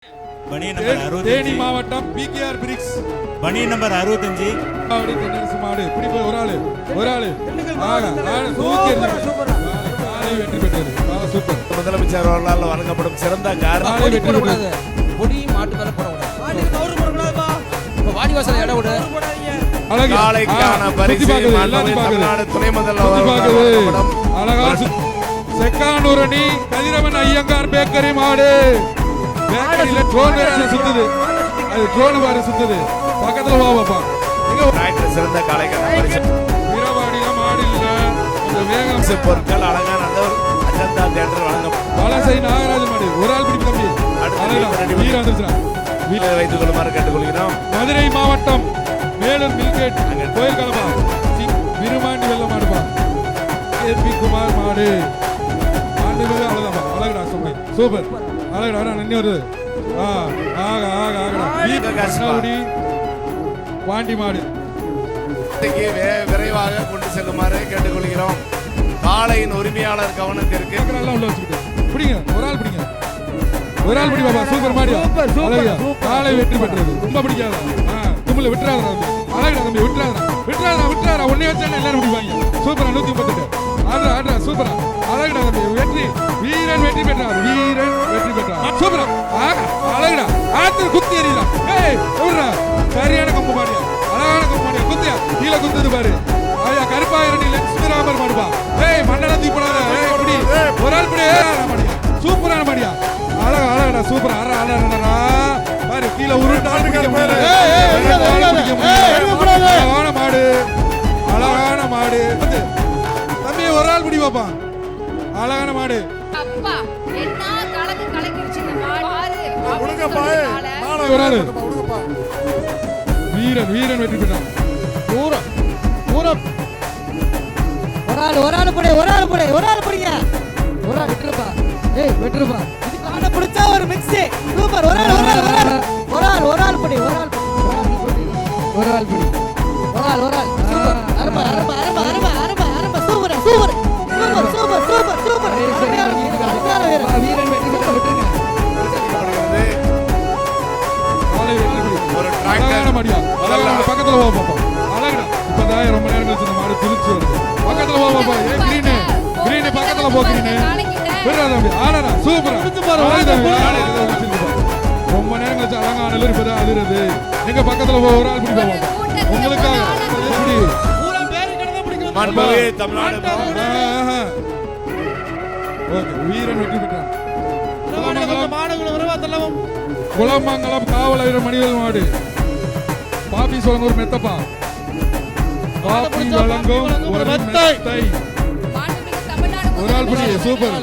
பணி நம்பர் 65 தேனி மாவட்டம் PKR BRICS பணி நம்பர் 65 அப்படி தென்னரசு மாடு இப்படி போய் ஒரு ஆளு தூக்கி சூப்பர் காலை வெற்றி பெற்றது. சூப்பர். முதலமைச்சர் அவர்களால் வழங்கப்படும் சிறந்த காரணம் காலை வெற்றி பெற்றது. பொடி மாட்டு மேல போடக்கூடாது. இப்ப வாடிவாசல் இடம் விடு. அழகு. காளைக்கான பரிசு மாண்புமிகு தமிழ்நாடு துணை முதல்வர் அழகா செக்கானூரணி கதிரவன் ஐயங்கார் பேக்கரி மாடு. பேக்கரியில ட்ரோன் வேற சுத்துது. அது ட்ரோன் வேற சுத்துது. பக்கத்துல வா பாப்பா. எங்க சிறந்த காளைக்கான பரிசு வீரவாடியில மாடு இல்ல. இந்த வேகம் பொருட்கள் அழகான நல்லவர் அஜந்தா தியேட்டர் வழங்கப்படும். வலசை நாகராஜ மாடு ஒரு ஆள் பிடிப்பு தம்பி. வீர வந்துருச்சா வீட்டில் வைத்துக் கொள்ளுமாறு கேட்டுக்கொள்கிறோம். மதுரை மாவட்டம் மேலூர் மில்கேட் கோயில் கலப்பா விருமாண்டி வெள்ள மாடுப்பா. ஏபி குமார் மாடு மாடு அவ்வளவுதான்ப்பா. அழகுடா சூப்பர் அழகுடா நன்னி வருது. பாண்டி மாடு விரைவாக கொண்டு செல்லுமாறு கேட்டுக்கொள்கிறோம். காளையின் உரிமையாளர் கவனத்திற்கு உள்ள வச்சுக்கிட்டு பிடிங்க ஒரு ஆள் பிடிங்க ஒரு ஆள் பிடி பாப்பா. சூப்பர் மாடியா காளை வெற்றி பெற்றது. ரொம்ப பிடிக்காத தும்முல விட்டுறாதா அழகுடா தம்பி விட்டுறாதா ஒன்னே வச்சானே எல்லாரும் பிடிப்பாங்க. சூப்பரா 138 ஆடுறா சூப்பரா அழகுடா தம்பி வெற்றி வீரன் வெற்றி பெற்றார். சூப்பரா அழகுடா ஆத்து குத்தி எறியா. எவ்வளோ சரியான கொம்பு மாடியா அழகான கொம்பு மாடியா குத்தியா கீழே குத்துது பாரு. ஐயா கருப்பாயிரணி லட்சுமி ராமர் மாடுப்பா. மண்ணடா தீப்படாத ஒரு ஆள் பிடி மாடியா சூப்பரான மாடியா அழகா சூப்பர் அழகா பாரு கீழே உருட்டால் அழகான மாடு தம்பி ஒரு ஆள் பிடி பாப்பா. அழகான மாடு ஒரு ஆளு வீரன் வெற்றி பெற்றான். ஒரு ஆள் பிடிங்க ஒரு ஆள் விட்டுருப்பா. விட்டுருப்பா இது பிடிச்சா ஒரு மிக்ஸ் சூப்பர். ஒரு ஆள் பிடி சூப்பர் வீரன் வெற்றி பெற்ற விட்டுருங்க. பக்கத்துல போ பாப்பா. அழகுடா இப்பதான் ரொம்ப நேரம் கழிச்சு இந்த மாடு திருச்சி வருது. பக்கத்துல போ பாப்பா. கிரீன் பக்கத்துல போ. ஆடா சூப்பரா ரொம்ப நேரம் கழிச்சு அழகா ஆனல இப்பதான் அதிருது. எங்க பக்கத்துல போ ஒரு ஆள் பிடி பாப்பா. உங்களுக்காக வீரன் வெற்றி பெற்றான். குளமங்கலம் காவலர் மணிவேல் மாடு பாப்பி சொல்லுங்க ஒரு மெத்தப்பா. பாப்பி வழங்கும் ஒரு மெத்தை ஒரு ஆள் பிடி சூப்பர்